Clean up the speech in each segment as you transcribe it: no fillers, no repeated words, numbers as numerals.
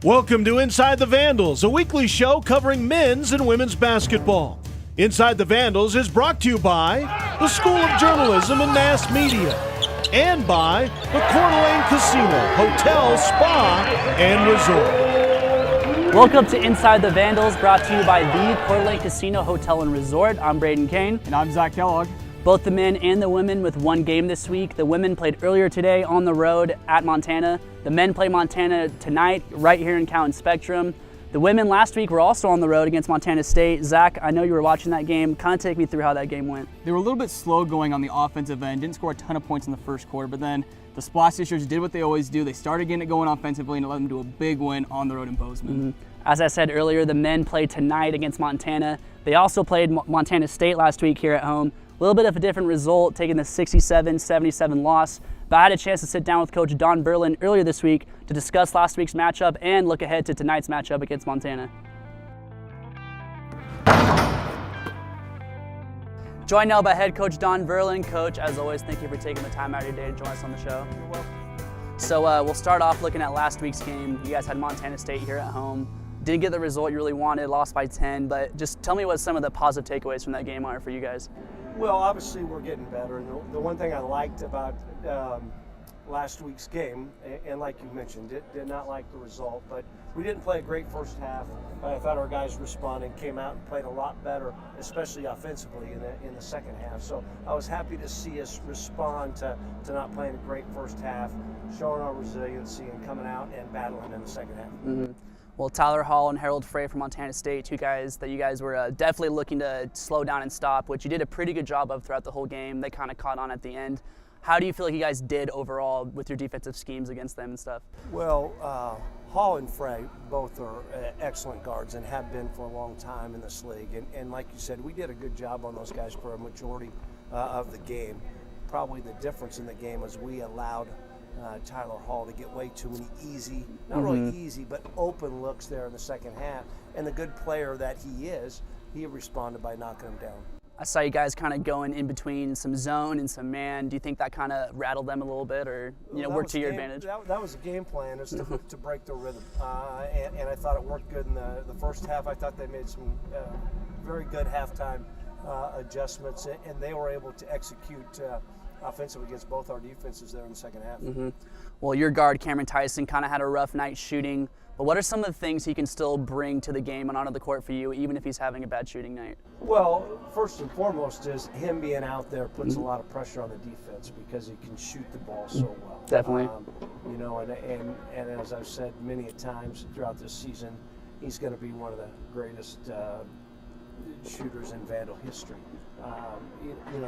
Welcome to Inside the Vandals, a weekly show covering men's and women's basketball. Inside the Vandals is brought to you by the School of Journalism and Mass Media and by the Coeur d'Alene Casino, Hotel, Spa, and Resort. Welcome to Inside the Vandals, brought to you by the Coeur d'Alene Casino, Hotel, and Resort. I'm Braden Kane. And I'm Zach Kellogg. Both the men and the women with one game this week. The women played earlier today on the road at Montana. The men play Montana tonight right here in Cowan Spectrum. The women last week were also on the road against Montana State. Zach, I know you were watching that game. Kind of take me through how that game went. They were a little bit slow going on the offensive end, didn't score a ton of points in the first quarter, but then the Splash Sisters did what they always do. They started getting it going offensively and it led them to a big win on the road in Bozeman. As I said earlier, the men played tonight against Montana. They also played Montana State last week here at home. A little bit of a different result, taking the 67-77 loss. But I had a chance to sit down with Coach Don Verlin earlier this week to discuss last week's matchup and look ahead to tonight's matchup against Montana. Joined now by head coach Don Verlin. Coach, as always, thank you for taking the time out of your day to join us on the show. You're welcome. So we'll start off looking at last week's game. You guys had Montana State here at home. Didn't get the result you really wanted, lost by 10, but just tell me what some of the positive takeaways from that game are for you guys. Well, obviously we're getting better. And the one thing I liked about last week's game, and like you mentioned, did not like the result, but we didn't play a great first half. I thought our guys responded, came out and played a lot better, especially offensively in the second half. So I was happy to see us respond to not playing a great first half, showing our resiliency and coming out and battling in the second half. Well, Tyler Hall and Harold Frey from Montana State, two guys that you guys were definitely looking to slow down and stop, which you did a pretty good job of throughout the whole game. They kind of caught on at the end. How do you feel like you guys did overall with your defensive schemes against them and stuff? Well, Hall and Frey both are excellent guards and have been for a long time in this league. And like you said, we did a good job on those guys for a majority of the game. Probably the difference in the game was we allowed Tyler Hall to get way too many easy, not really easy, but open looks there in the second half. And the good player that he is, he responded by knocking him down. I saw you guys kind of going in between some zone and some man. Do you think that kind of rattled them a little bit, or worked to your advantage? That was the game plan, is to break their rhythm. And I thought it worked good in the first half. I thought they made some very good halftime adjustments, and they were able to execute offensive against both our defenses there in the second half. Well, your guard, Cameron Tyson, kind of had a rough night shooting, but what are some of the things he can still bring to the game and onto the court for you, even if he's having a bad shooting night? Well, first and foremost is him being out there puts a lot of pressure on the defense because he can shoot the ball so well. Definitely. And as I've said many times throughout this season, he's going to be one of the greatest shooters in Vandal history.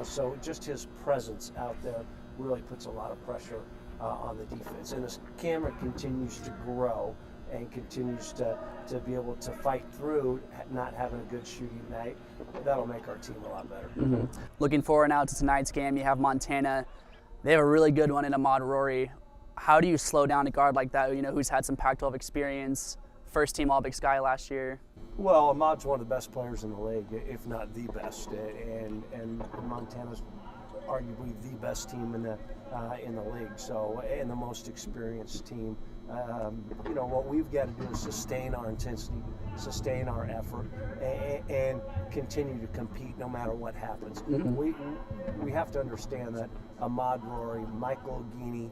So just his presence out there really puts a lot of pressure on the defense. And as Cameron continues to grow and continues to be able to fight through not having a good shooting night, that'll make our team a lot better. Looking forward now to tonight's game, you have Montana. They have a really good one in Ahmad Rory. How do you slow down a guard like that, who's had some Pac-12 experience, first team All-Big Sky last year? Well, Ahmad's one of the best players in the league, if not the best, and Montana's arguably the best team in the league. So, and the most experienced team. What we've got to do is sustain our intensity, sustain our effort, and continue to compete no matter what happens. We have to understand that Ahmad Rory, Michael Ogini,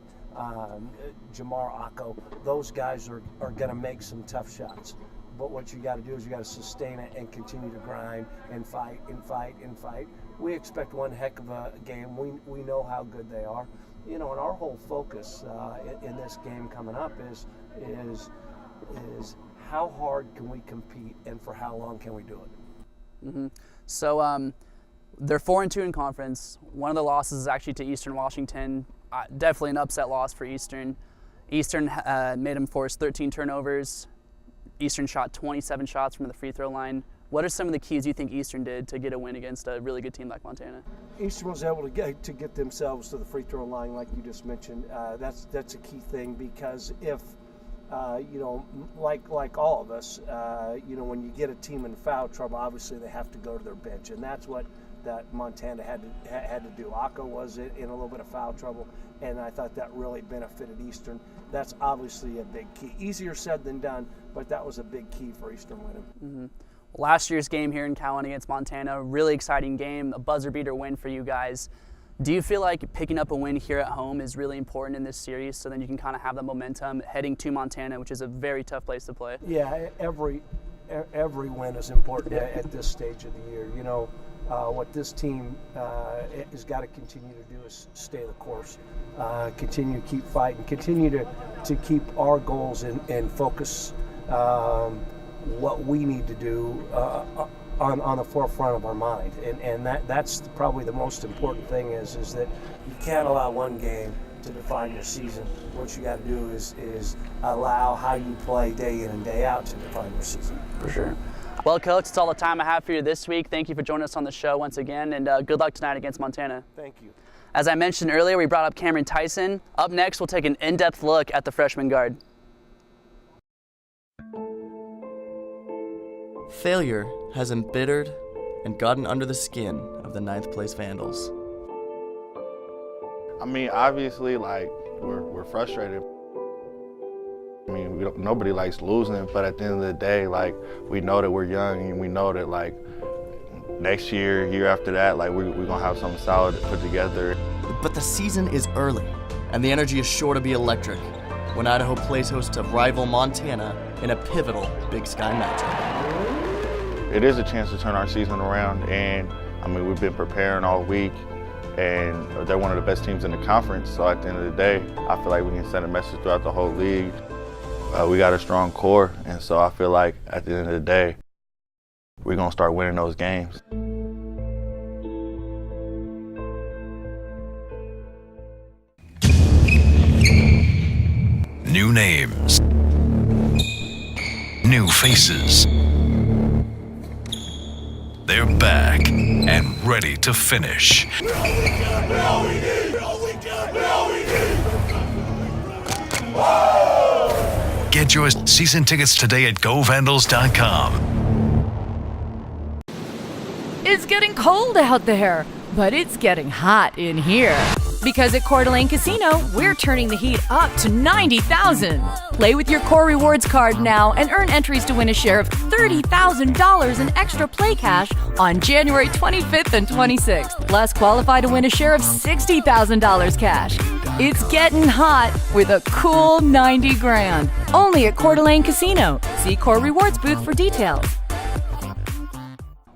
Jamar Ako, those guys are going to make some tough shots. But what you got to do is you got to sustain it and continue to grind and fight and fight and fight. We expect one heck of a game. We know how good they are. And our whole focus in this game coming up is how hard can we compete and for how long can we do it? So they're 4-2 in conference. One of the losses is actually to Eastern Washington. Definitely an upset loss for Eastern. Eastern made them force 13 turnovers. Eastern shot 27 shots from the free throw line. What are some of the keys you think Eastern did to get a win against a really good team like Montana? Eastern was able to get themselves to the free throw line, like you just mentioned. That's a key thing, because if like all of us, when you get a team in foul trouble, obviously they have to go to their bench, and that's what that Montana had to do. Aka was in a little bit of foul trouble, and I thought that really benefited Eastern. That's obviously a big key. Easier said than done, but that was a big key for Eastern winning. Mm-hmm. Last year's game here in Cowan against Montana, really exciting game, a buzzer beater win for you guys. Do you feel like picking up a win here at home is really important in this series, so then you can kind of have the momentum heading to Montana, which is a very tough place to play? Yeah, every win is important at this stage of the year. You know, what this team has got to continue to do is stay the course, continue to keep fighting, continue to keep our goals and focus what we need to do on the forefront of our mind, and that's probably the most important thing is that you can't allow one game to define your season. What you got to do is allow how you play day in and day out to define your season. For sure. Well, Coach, it's all the time I have for you this week. Thank you for joining us on the show once again, and good luck tonight against Montana. Thank you. As I mentioned earlier, we brought up Cameron Tyson. Up next, we'll take an in-depth look at the freshman guard. Failure has embittered and gotten under the skin of the 9th place Vandals. I mean, obviously, like, we're frustrated. I mean, nobody likes losing, but at the end of the day, like, we know that we're young, and we know that, like, next year after that, like, we're gonna have something solid put together. But the season is early, and the energy is sure to be electric when Idaho plays host to rival Montana in a pivotal Big Sky matchup. It is a chance to turn our season around, and I mean, we've been preparing all week, and they're one of the best teams in the conference, so at the end of the day, I feel like we can send a message throughout the whole league. We got a strong core, and so I feel like at the end of the day, we're gonna start winning those games. New names, new faces. They're back and ready to finish. Get your season tickets today at govandals.com. It's getting cold out there, but it's getting hot in here. Because at Coeur d'Alene Casino, we're turning the heat up to 90,000. Play with your Core Rewards card now and earn entries to win a share of $30,000 in extra play cash on January 25th and 26th. Plus, qualify to win a share of $60,000 cash. It's getting hot with a cool 90 grand. Only at Coeur d'Alene Casino. See Core Rewards booth for details.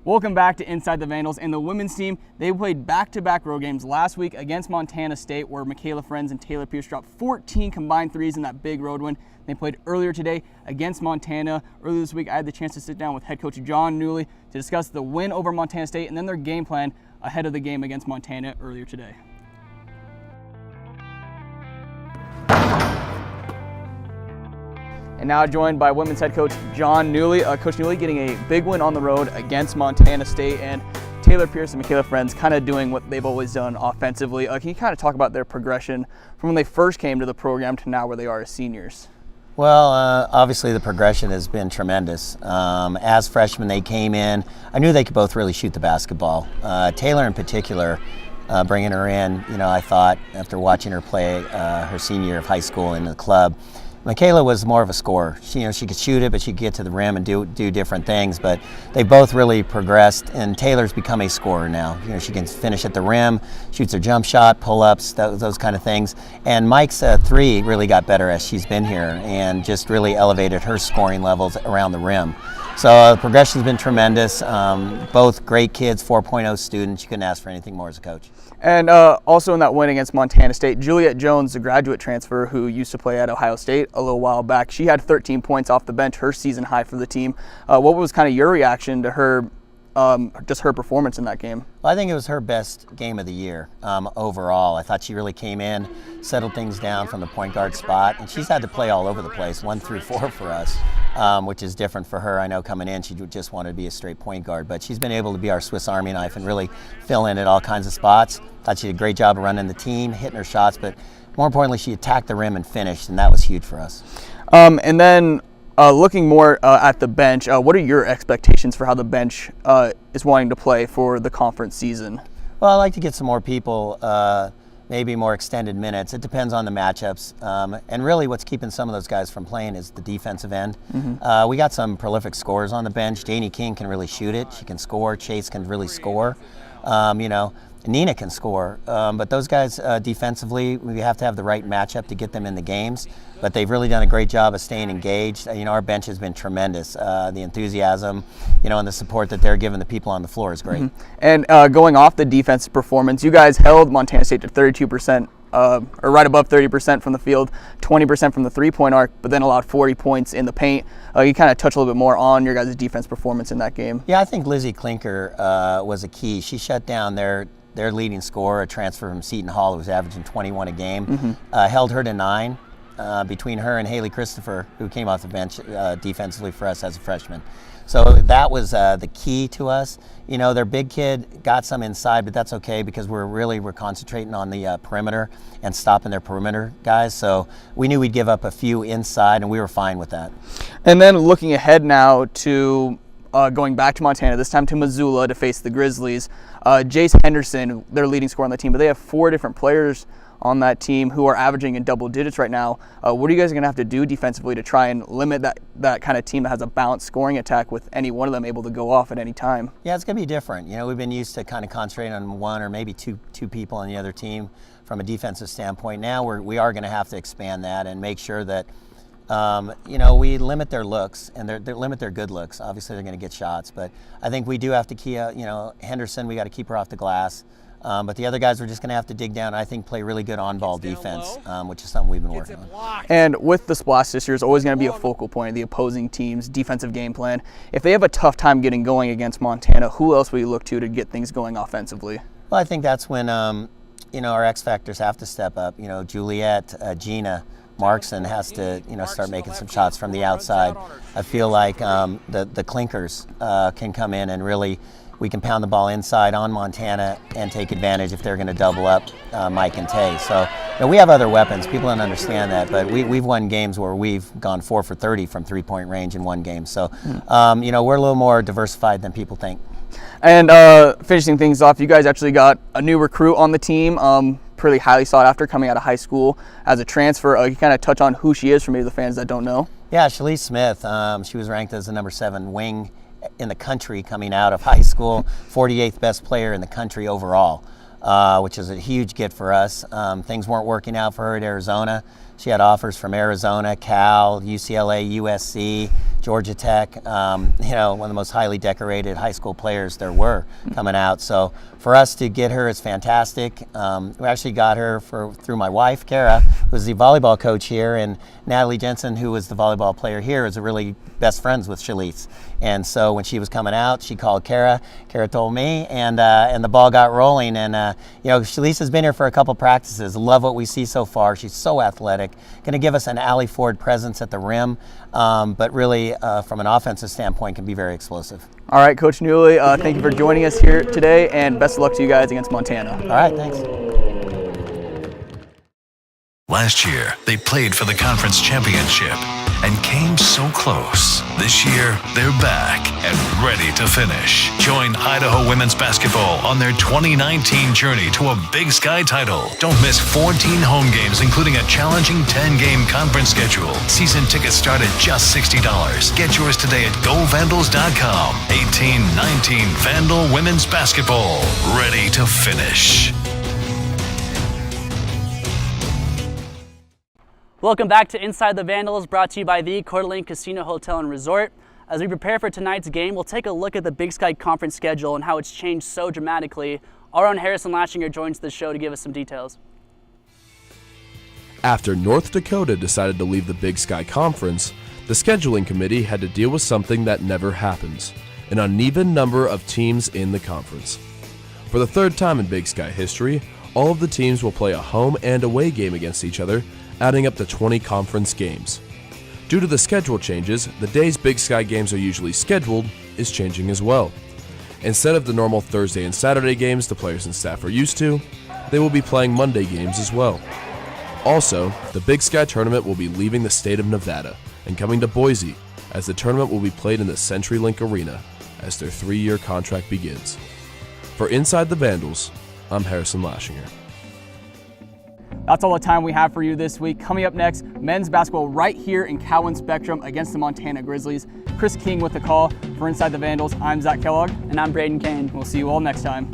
Welcome back to Inside the Vandals, and the women's team, they played back-to-back road games last week against Montana State, where Michaela Friends and Taylor Pierce dropped 14 combined threes in that big road win. They played earlier today against Montana. Earlier this week, I had the chance to sit down with head coach John Newlee to discuss the win over Montana State and then their game plan ahead of the game against Montana earlier today. And now joined by women's head coach John Newlee. Coach Newlee getting a big win on the road against Montana State, and Taylor Pierce and Michaela Friends kind of doing what they've always done offensively. Can you kind of talk about their progression from when they first came to the program to now where they are as seniors? Well, obviously the progression has been tremendous. As freshmen, they came in. I knew they could both really shoot the basketball. Taylor in particular, bringing her in, I thought after watching her play her senior year of high school in the club, Michaela was more of a scorer. She could shoot it, but she could get to the rim and do different things. But they both really progressed, and Taylor's become a scorer now. She can finish at the rim, shoots her jump shot, pull-ups, those kind of things. And Mike's three really got better as she's been here, and just really elevated her scoring levels around the rim. So the progression's been tremendous. Both great kids, 4.0 students. You couldn't ask for anything more as a coach. And also in that win against Montana State, Juliet Jones, the graduate transfer who used to play at Ohio State a little while back, she had 13 points off the bench, her season high for the team. What was kind of your reaction to her, just her performance in that game? Well, I think it was her best game of the year overall. I thought she really came in, settled things down from the point guard spot, and she's had to play all over the place, 1 through 4 for us, which is different for her. I know coming in, she just wanted to be a straight point guard, but she's been able to be our Swiss Army knife and really fill in at all kinds of spots. Thought she did a great job of running the team, hitting her shots, but more importantly, she attacked the rim and finished, and that was huge for us. And then Looking more at the bench, what are your expectations for how the bench is wanting to play for the conference season? Well, I like to get some more people, maybe more extended minutes. It depends on the matchups. And really what's keeping some of those guys from playing is the defensive end. We got some prolific scorers on the bench. Janie King can really shoot it. She can score. Chase can really score. Nina can score. But those guys defensively, we have to have the right matchup to get them in the games. But they've really done a great job of staying engaged. Our bench has been tremendous. The enthusiasm, and the support that they're giving the people on the floor is great. And going off the defensive performance, you guys held Montana State to 32%, or right above 30% from the field, 20% from the three-point arc, but then allowed 40 points in the paint. You kind of touch a little bit more on your guys' defense performance in that game. Yeah, I think Lizzie Klinker was a key. She shut down their leading scorer, a transfer from Seton Hall, who was averaging 21 a game, held her to 9. Between her and Haley Christopher, who came off the bench defensively for us as a freshman. So that was the key to us. Their big kid got some inside, but that's okay because we're concentrating on the perimeter and stopping their perimeter guys. So we knew we'd give up a few inside, and we were fine with that. And then looking ahead now to going back to Montana, this time to Missoula to face the Grizzlies. Jace Henderson, their leading scorer on the team, but they have 4 different players on that team who are averaging in double digits right now. What are you guys going to have to do defensively to try and limit that kind of team that has a balanced scoring attack with any one of them able to go off at any time? Yeah, it's going to be different. We've been used to kind of concentrating on one or maybe two people on the other team from a defensive standpoint. Now we are going to have to expand that and make sure that we limit their looks and limit their good looks. Obviously, they're going to get shots, but I think we do have to keep, Henderson, we got to keep her off the glass. But the other guys are just going to have to dig down and I think play really good on-ball defense, which is something we've been working on. And with the splash this year, it's always going to be a focal point of the opposing team's defensive game plan. If they have a tough time getting going against Montana, who else will you look to get things going offensively? Well, I think that's when, our X factors have to step up. Juliet, Gina, Markson has to, start making some shots from the outside. I feel like the Klinkers can come in and really we can pound the ball inside on Montana and take advantage if they're going to double up Mike and Tay. So we have other weapons. People don't understand that, but we've won games where we've gone 4 for 30 from three-point range in one game. So, we're a little more diversified than people think. And finishing things off, you guys actually got a new recruit on the team, pretty highly sought after coming out of high school as a transfer. You kind of touch on who she is for maybe the fans that don't know. Yeah, Shalise Smith. She was ranked as the number 7 wing in the country coming out of high school, 48th best player in the country overall, which is a huge get for us. Things weren't working out for her at Arizona. She had offers from Arizona, Cal, UCLA, USC, Georgia Tech, one of the most highly decorated high school players there were coming out. So for us to get her is fantastic. We actually got her through my wife, Kara, who was the volleyball coach here, and Natalie Jensen, who was the volleyball player here, is really best friends with Shalise. And so when she was coming out, she called Kara. Kara told me, and the ball got rolling. And Shalise has been here for a couple practices. Love what we see so far. She's so athletic. Going to give us an Allie Ford presence at the rim, but really from an offensive standpoint can be very explosive. All right, Coach Newlee, thank you for joining us here today, and best of luck to you guys against Montana. All right, thanks. Last year, they played for the conference championship and came so close. This year, they're back and ready to finish. Join Idaho women's basketball on their 2019 journey to a Big Sky title. Don't miss 14 home games, including a challenging 10-game conference schedule. Season tickets start at just $60. Get yours today at GoVandals.com. 18-19 Vandal women's basketball, ready to finish. Welcome back to Inside the Vandals, brought to you by the Coeur d'Alene Casino Hotel and Resort. As we prepare for tonight's game, we'll take a look at the Big Sky Conference schedule and how it's changed so dramatically. Our own Harrison Lashinger joins the show to give us some details. After North Dakota decided to leave the Big Sky Conference, the scheduling committee had to deal with something that never happens: an uneven number of teams in the conference. For the third time in Big Sky history, all of the teams will play a home and away game against each other, adding up to 20 conference games. Due to the schedule changes, the days Big Sky games are usually scheduled is changing as well. Instead of the normal Thursday and Saturday games the players and staff are used to, they will be playing Monday games as well. Also, the Big Sky tournament will be leaving the state of Nevada and coming to Boise, as the tournament will be played in the CenturyLink Arena as their 3-year contract begins. For Inside the Vandals, I'm Harrison Lashinger. That's all the time we have for you this week. Coming up next, men's basketball right here in Cowan Spectrum against the Montana Grizzlies. Chris King with the call. For Inside the Vandals, I'm Zach Kellogg. And I'm Braden Kane. We'll see you all next time.